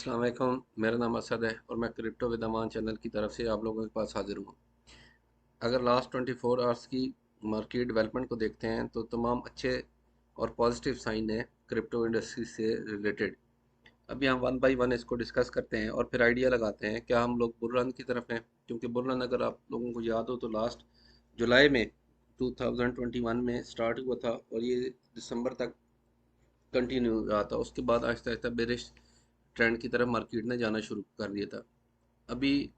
अस्सलाम वालेकुम। मेरा नाम असद है और मैं क्रिप्टो विद अमान चैनल की तरफ से आप लोगों के पास हाजिर हूँ। अगर लास्ट 24 आवर्स की मार्केट डेवलपमेंट को देखते हैं तो तमाम अच्छे और पॉजिटिव साइन है क्रिप्टो इंडस्ट्री से रिलेटेड। अभी हम वन बाय वन इसको डिस्कस करते हैं और फिर आइडिया लगाते हैं क्या हम लोग बुल रन की तरफ हैं, क्योंकि बुल रन अगर आप लोगों को याद हो तो लास्ट जुलाई में 2021 में स्टार्ट हुआ था और ये दिसंबर तक कंटिन्यू रहा था। उसके बाद आहिस्ता आहिस्ता बेरिश ट्रेंड की तरफ मार्केट ने जाना शुरू कर दिया था। अभी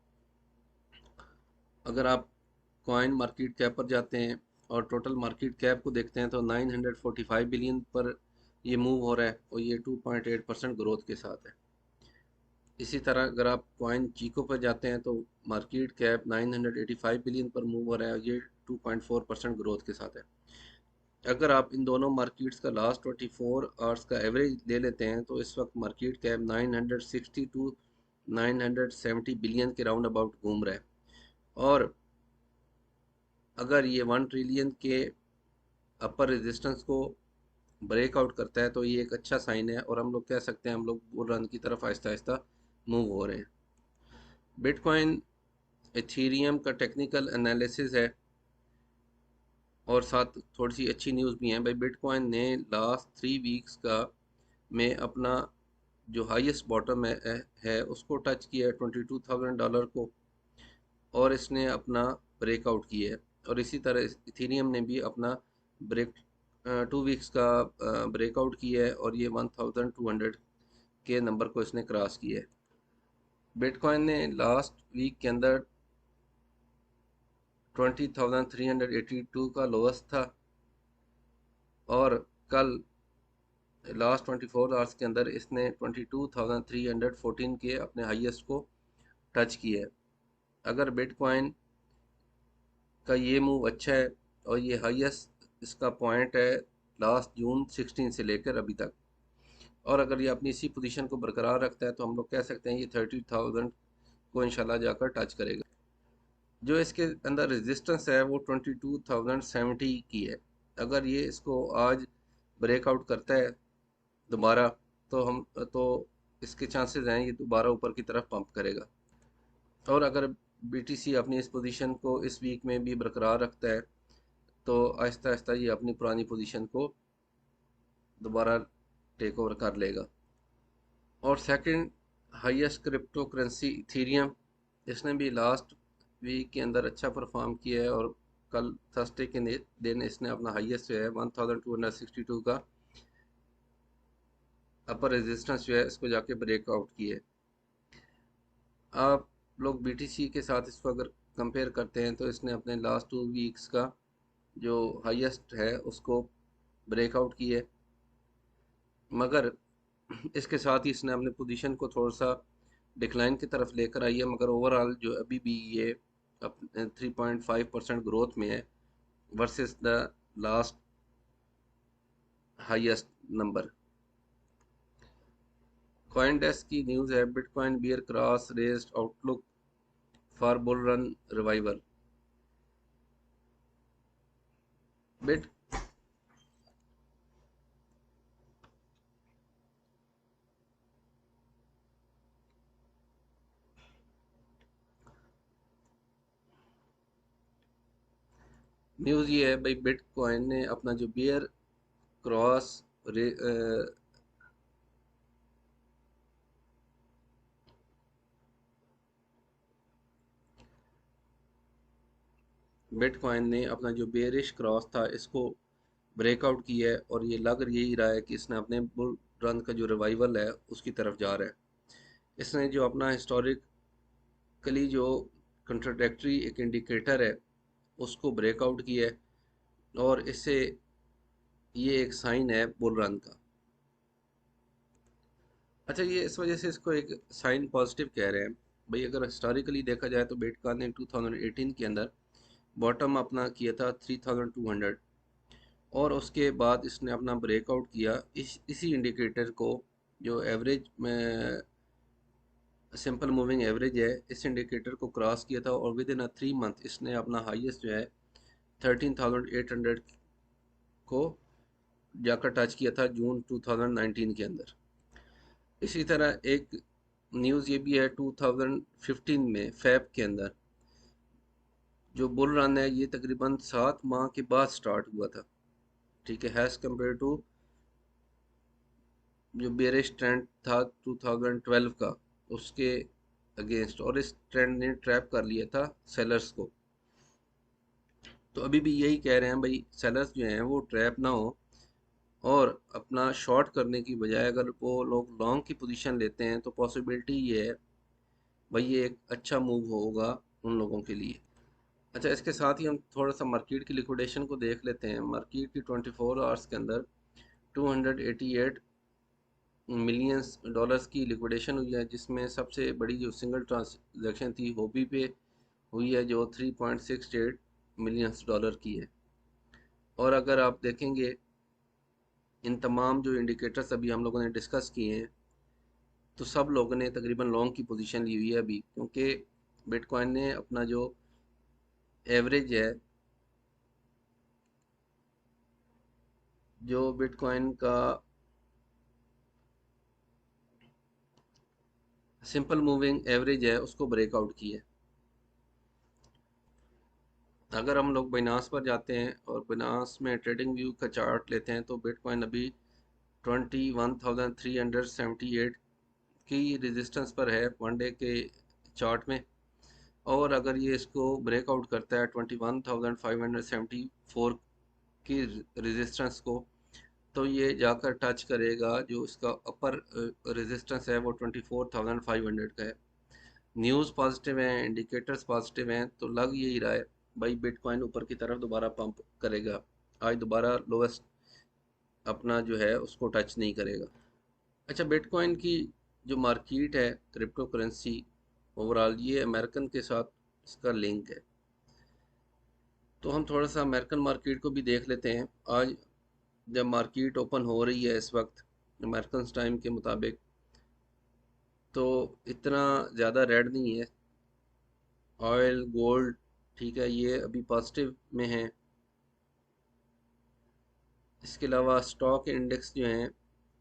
अगर आप कॉइन मार्केट कैप पर जाते हैं और टोटल मार्केट कैप को देखते हैं तो 945 बिलियन पर ये मूव हो रहा है और ये 2.8% ग्रोथ के साथ है। इसी तरह अगर आप कॉइन चीको पर जाते हैं तो मार्केट कैप 985 बिलियन पर मूव हो रहा है और ये 2.4% ग्रोथ के साथ है। अगर आप इन दोनों मार्केट्स का लास्ट 24 आवर्स का एवरेज ले लेते हैं तो इस वक्त मार्केट कैप 960 टू 970 बिलियन के राउंड अबाउट घूम रहा है। और अगर ये 1 ट्रिलियन के अपर रेजिस्टेंस को ब्रेकआउट करता है तो ये एक अच्छा साइन है और हम लोग कह सकते हैं हम लोग बुल रन की तरफ आहिस्ता आहिस्ता मूव हो रहे हैं। बिटकॉइन एथीरियम का टेक्निकल एनालिसिस है और साथ थोड़ी सी अच्छी न्यूज़ भी है भाई। बिटकॉइन ने लास्ट 3 वीक्स का में अपना जो हाईएस्ट बॉटम है उसको टच किया है $22,000 को और इसने अपना ब्रेकआउट किया है। और इसी तरह इथेरियम ने भी अपना ब्रेक 2 वीक्स का ब्रेकआउट किया है और ये 1200 के नंबर को इसने क्रॉस किया है। बिटकॉइन ने लास्ट वीक के अंदर 20,382 का लोएस्ट था और कल लास्ट 24 आवर्स के अंदर इसने 22,314 के अपने हाईएस्ट को टच किया है। अगर बिटकॉइन का ये मूव अच्छा है और ये हाईएस्ट इसका पॉइंट है लास्ट जून 16 से लेकर अभी तक, और अगर ये अपनी इसी पोजीशन को बरकरार रखता है तो हम लोग कह सकते हैं ये 30,000 को इंशाल्लाह जाकर टच करेगा। जो इसके अंदर रेजिस्टेंस है वो 22,070 की है। अगर ये इसको आज ब्रेकआउट करता है दोबारा तो इसके चांसेस हैं ये दोबारा ऊपर की तरफ पंप करेगा। और अगर बीटीसी अपनी इस पोजीशन को इस वीक में भी बरकरार रखता है तो आहिस्ता आहिस्ता ये अपनी पुरानी पोजीशन को दोबारा टेक ओवर कर लेगा। और second highest crypto currency Ethereum, इसने भी लास्ट वीक के अंदर अच्छा परफॉर्म किया है और कल थर्सडे के दिन इसने अपना हाईएस्ट जो है 1262 का अपर रेजिस्टेंस जो है इसको जाके ब्रेकआउट किया है। आप लोग बीटीसी के साथ इसको अगर कंपेयर करते हैं तो इसने अपने लास्ट 2 वीक्स का जो हाईएस्ट है उसको ब्रेकआउट किया है, मगर इसके साथ ही इसने अपने पोजीशन को थोड़ा सा डिक्लाइन की तरफ लेकर आई है। मगर ओवरऑल जो अभी भी ये 3.5% ग्रोथ में है versus the last highest number. CoinDesk की न्यूज़ है bitcoin bear cross raised outlook for bull run revival. Bit news ये है भाई, बिटकॉइन ने अपना जो बियर क्रॉस बिटकॉइन ने अपना जो बेरिश क्रॉस था इसको ब्रेकआउट किया है और ये लग यही रहा है कि इसने अपने बुल रन का जो रिवाइवल है उसकी तरफ जा रहा है। इसने जो अपना हिस्टोरिकली जो कंट्राडिक्टरी एक इंडिकेटर है उसको ब्रेकआउट किया है और इससे ये एक साइन है बुल रन का। अच्छा, ये इस वजह से इसको एक साइन पॉजिटिव कह रहे हैं भाई। अगर हिस्टोरिकली देखा जाए तो बिटकॉइन ने 2018 के अंदर बॉटम अपना किया था 3200 और उसके बाद इसने अपना ब्रेकआउट किया इसी इंडिकेटर को जो एवरेज में सिंपल मूविंग एवरेज है इस इंडिकेटर को क्रॉस किया था और विद इन 3 मंथ इसने अपना हाईएस्ट जो है 13,800 को जाकर टच किया था जून 2019 के अंदर। इसी तरह एक न्यूज़ ये भी है 2015 में फैब के अंदर जो बुल रन है ये तकरीबन 7 माह के बाद स्टार्ट हुआ था, ठीक है, हैज़ कम्पेयर टू जो बेरिश ट्रेंड था 2012 का उसके अगेंस्ट, और इस ट्रेंड ने ट्रैप कर लिया था सेलर्स को। तो अभी भी यही कह रहे हैं भाई, सेलर्स जो हैं वो ट्रैप ना हो, और अपना शॉर्ट करने की बजाय अगर वो लोग लॉन्ग की पोजीशन लेते हैं तो पॉसिबिलिटी ये है भाई ये एक अच्छा मूव होगा उन लोगों के लिए। अच्छा, इसके साथ ही हम थोड़ा सा मार्केट की लिक्विडेशन को देख लेते हैं। मार्केट की 24 आवर्स के अंदर 288 मिलियंस डॉलर्स की लिक्विडेशन हुई है, जिसमें सबसे बड़ी जो सिंगल ट्रांजैक्शन थी होबी पे हुई है जो 3.68 मिलियंस डॉलर की है। और अगर आप देखेंगे इन तमाम जो इंडिकेटर्स अभी हम लोगों ने डिस्कस किए हैं तो सब लोगों ने तकरीबन लॉन्ग की पोजीशन ली हुई है अभी, क्योंकि बिटकॉइन ने अपना जो एवरेज है, जो बिटकॉइन का सिंपल मूविंग एवरेज है उसको ब्रेकआउट किया है। अगर हम लोग बाइनास पर जाते हैं और बाइनास में ट्रेडिंग व्यू का चार्ट लेते हैं तो बिटकॉइन अभी 21,378 की रेजिस्टेंस पर है 1 डे के चार्ट में। और अगर ये इसको ब्रेकआउट करता है 21,574 की रेजिस्टेंस को, तो ये जाकर टच करेगा जो इसका अपर रेजिस्टेंस है वो 24,500 का है। न्यूज़ पॉजिटिव हैं, इंडिकेटर्स पॉजिटिव हैं, तो लग यही रहा है भाई बिटकॉइन ऊपर की तरफ दोबारा पंप करेगा। आज दोबारा लोवेस्ट अपना जो है उसको टच नहीं करेगा। अच्छा, बिटकॉइन की जो मार्केट है क्रिप्टो करेंसी ओवरऑल, ये अमेरिकन के साथ इसका लिंक है। तो हम थोड़ा सा अमेरिकन मार्केट को भी देख लेते हैं। आज जब मार्केट ओपन हो रही है इस वक्त अमेरिकन टाइम के मुताबिक, तो इतना ज़्यादा रेड नहीं है। ऑयल, गोल्ड, ठीक है, ये अभी पॉजिटिव में है। इसके अलावा स्टॉक इंडेक्स जो हैं,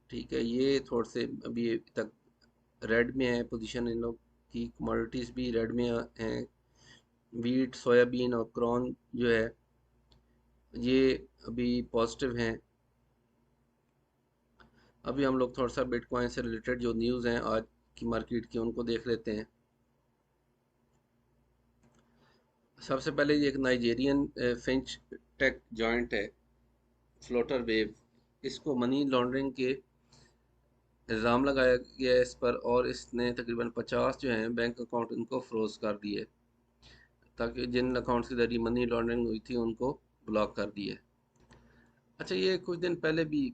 ठीक है, ये थोड़े से अभी तक रेड में है पोजीशन इन लोग की। कमोडिटीज़ भी रेड में हैं। वीट, सोयाबीन और क्रॉन जो है ये अभी पॉजिटिव हैं। अभी हम लोग थोड़ा सा बिटकॉइन से रिलेटेड जो न्यूज़ हैं आज की मार्केट की उनको देख लेते हैं। सबसे पहले ये एक नाइजेरियन फिंच टेक जॉइंट है, फ्लोटर वेव, इसको मनी लॉन्ड्रिंग के इल्ज़ाम लगाया गया है इस पर, और इसने तकरीबन 50 जो हैं बैंक अकाउंट इनको फ्रोज कर दिए, ताकि जिन अकाउंट्स के जरिए मनी लॉन्ड्रिंग हुई थी उनको ब्लॉक कर दिए। अच्छा, ये कुछ दिन पहले भी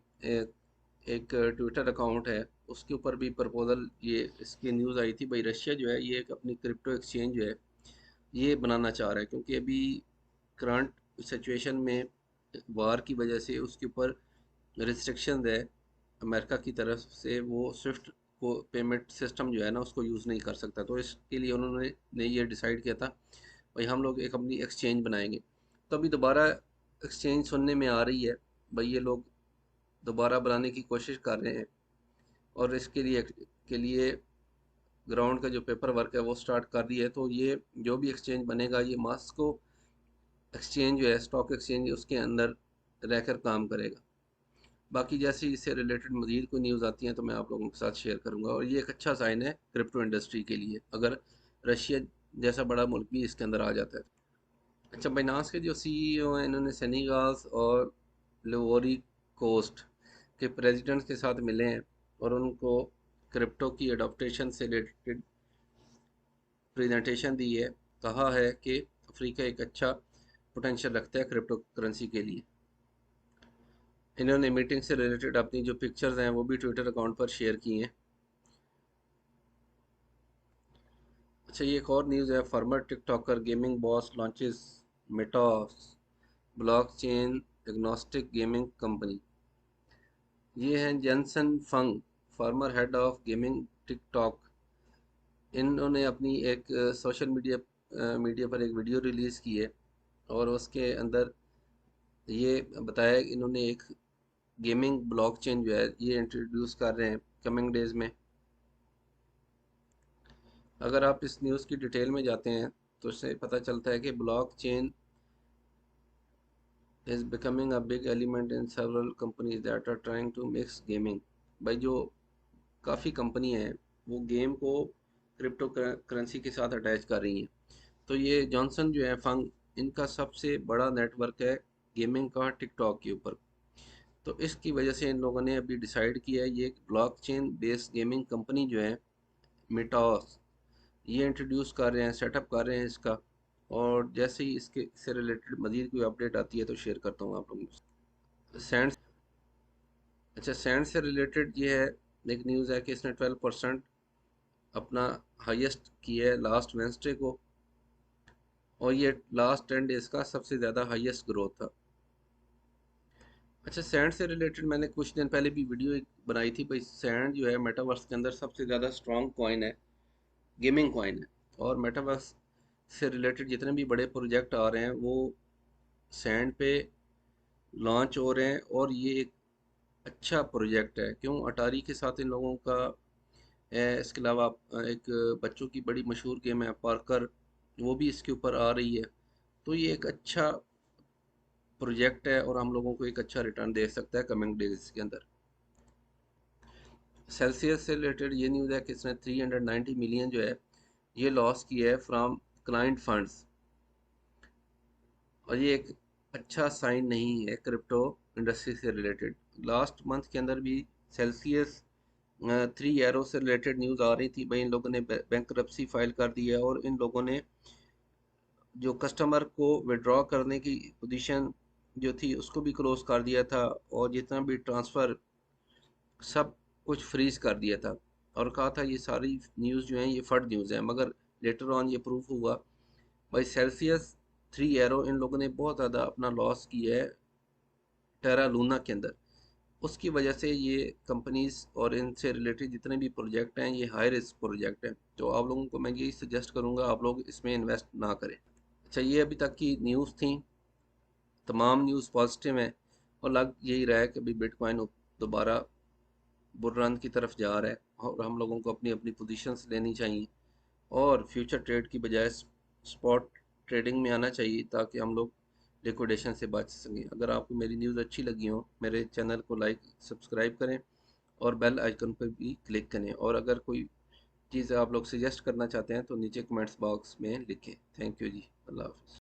एक ट्विटर अकाउंट है उसके ऊपर भी प्रपोजल, ये इसकी न्यूज़ आई थी भाई, रशिया जो है ये एक अपनी क्रिप्टो एक्सचेंज जो है ये बनाना चाह रहा है, क्योंकि अभी करंट सिचुएशन में वार की वजह से उसके ऊपर रिस्ट्रिक्शन है अमेरिका की तरफ से। वो स्विफ्ट को पेमेंट सिस्टम जो है ना उसको यूज़ नहीं कर सकता, तो इसके लिए उन्होंने ये डिसाइड किया था भाई हम लोग एक अपनी एक्सचेंज बनाएंगे। तो अभी दोबारा एक्सचेंज सुनने में आ रही है भाई, ये लोग दोबारा बनाने की कोशिश कर रहे हैं, और इसके लिए ग्राउंड का जो पेपर वर्क है वो स्टार्ट कर दी है। तो ये जो भी एक्सचेंज बनेगा ये मास्को एक्सचेंज जो है, स्टॉक एक्सचेंज, उसके अंदर रहकर काम करेगा। बाकी जैसे इससे रिलेटेड मज़ीद कोई न्यूज़ आती हैं तो मैं आप लोगों के साथ शेयर करूंगा, और ये एक अच्छा साइन है क्रिप्टो इंडस्ट्री के लिए अगर रशिया जैसा बड़ा मुल्क भी इसके अंदर आ जाता है। अच्छा, बाइनांस के जो सीईओ हैं इन्होंने सेनेगाल और लिवोरी कोस्ट के प्रेसिडेंट्स के साथ मिले हैं और उनको क्रिप्टो की अडॉप्टेशन से रिलेटेड प्रेजेंटेशन दी है। कहा है कि अफ्रीका एक अच्छा पोटेंशियल रखता है क्रिप्टो करेंसी के लिए। इन्होंने मीटिंग से रिलेटेड अपनी जो पिक्चर्स हैं वो भी ट्विटर अकाउंट पर शेयर की हैं। अच्छा, ये एक और न्यूज़ है, former TikToker gaming boss launches Metas blockchain agnostic gaming company. ये हैं Jensen Fung, former head of gaming TikTok. इन्होंने अपनी एक सोशल मीडिया पर एक वीडियो रिलीज़ की है, और उसके अंदर ये बताया कि इन्होंने एक गेमिंग ब्लॉकचेन जो है ये इंट्रोड्यूस कर रहे हैं कमिंग डेज में। अगर आप इस न्यूज़ की डिटेल में जाते हैं तो इससे पता चलता है कि blockchain is becoming a big element in several companies that are trying to mix gaming। भाई जो काफ़ी कंपनी हैं वो गेम को क्रिप्टो करेंसी के साथ अटैच कर रही हैं। तो ये जॉनसन जो है फंग, इनका सबसे बड़ा नेटवर्क है गेमिंग का टिकटॉक के ऊपर। तो इसकी वजह से इन लोगों ने अभी डिसाइड किया है ये ब्लॉकचेन बेस्ड गेमिंग कंपनी जो है मेटास, ये इंट्रोड्यूस कर रहे हैं, सेटअप कर रहे हैं इसका। और जैसे ही इसके इससे रिलेटेड मज़ीद कोई अपडेट आती है तो शेयर करता हूँ आप लोगों से। सैंड, अच्छा सैंड से रिलेटेड ये है, एक न्यूज़ है कि इसने 12% अपना हाईएस्ट किया है लास्ट वेंसडे को, और ये लास्ट 10 डेज का सबसे ज़्यादा हाईएस्ट ग्रोथ था। अच्छा सैंड से रिलेटेड मैंने कुछ दिन पहले भी वीडियो एक बनाई थी भाई। सैंड जो है मेटावर्स के अंदर सबसे ज़्यादा स्ट्रॉन्ग कॉइन है, गेमिंग कॉइन है। और मेटावर्स से रिलेटेड जितने भी बड़े प्रोजेक्ट आ रहे हैं वो सैंड पे लॉन्च हो रहे हैं। और ये एक अच्छा प्रोजेक्ट है, क्यों अटारी के साथ इन लोगों का है। इसके अलावा एक बच्चों की बड़ी मशहूर गेम है पार्कर, वो भी इसके ऊपर आ रही है। तो ये एक अच्छा प्रोजेक्ट है और हम लोगों को एक अच्छा रिटर्न दे सकता है कमिंग डेज के अंदर। सेल्सियस से रिलेटेड ये न्यूज़ है कि इसने 390 मिलियन जो है ये लॉस किया है फ्रॉम क्लाइंट फंड्स। और ये एक अच्छा साइन नहीं है क्रिप्टो इंडस्ट्री से रिलेटेड। लास्ट मंथ के अंदर भी सेल्सियस 3 एरो से रिलेटेड न्यूज़ आ रही थी भाई, इन लोगों ने बैंकरप्सी फाइल कर दी है और इन लोगों ने जो कस्टमर को विड्रॉ करने की पोजीशन जो थी उसको भी क्लोज कर दिया था, और जितना भी ट्रांसफ़र सब कुछ फ्रीज कर दिया था। और कहा था ये सारी न्यूज़ जो हैं ये फट न्यूज़ है, मगर लेटर ऑन ये प्रूफ हुआ भाई। सेल्सियस 3 एरो इन लोगों ने बहुत ज़्यादा अपना लॉस किया है टेरा लूना के अंदर। उसकी वजह से ये कंपनीज और इनसे रिलेटेड जितने भी प्रोजेक्ट हैं ये हाई रिस्क प्रोजेक्ट हैं। तो आप लोगों को मैं यही सजेस्ट करूंगा आप लोग इसमें इन्वेस्ट ना करें। अच्छा ये अभी तक की न्यूज़ थी, तमाम न्यूज़ पॉजिटिव हैं। और लग यही रहा है कि अभी बिटकॉइन दोबारा बुल रन की तरफ जा रहा है और हम लोगों को अपनी अपनी पोजीशंस लेनी चाहिए और फ्यूचर ट्रेड की बजाय स्पॉट ट्रेडिंग में आना चाहिए ताकि हम लोग लिक्विडेशन से बच सकें। अगर आपको मेरी न्यूज़ अच्छी लगी हो मेरे चैनल को लाइक सब्सक्राइब करें और बेल आइकन पर भी क्लिक करें। और अगर कोई चीज़ आप लोग सजेस्ट करना चाहते हैं तो नीचे कमेंट्स बॉक्स में लिखें। थैंक यू जी, अल्लाह हाफ़िज़।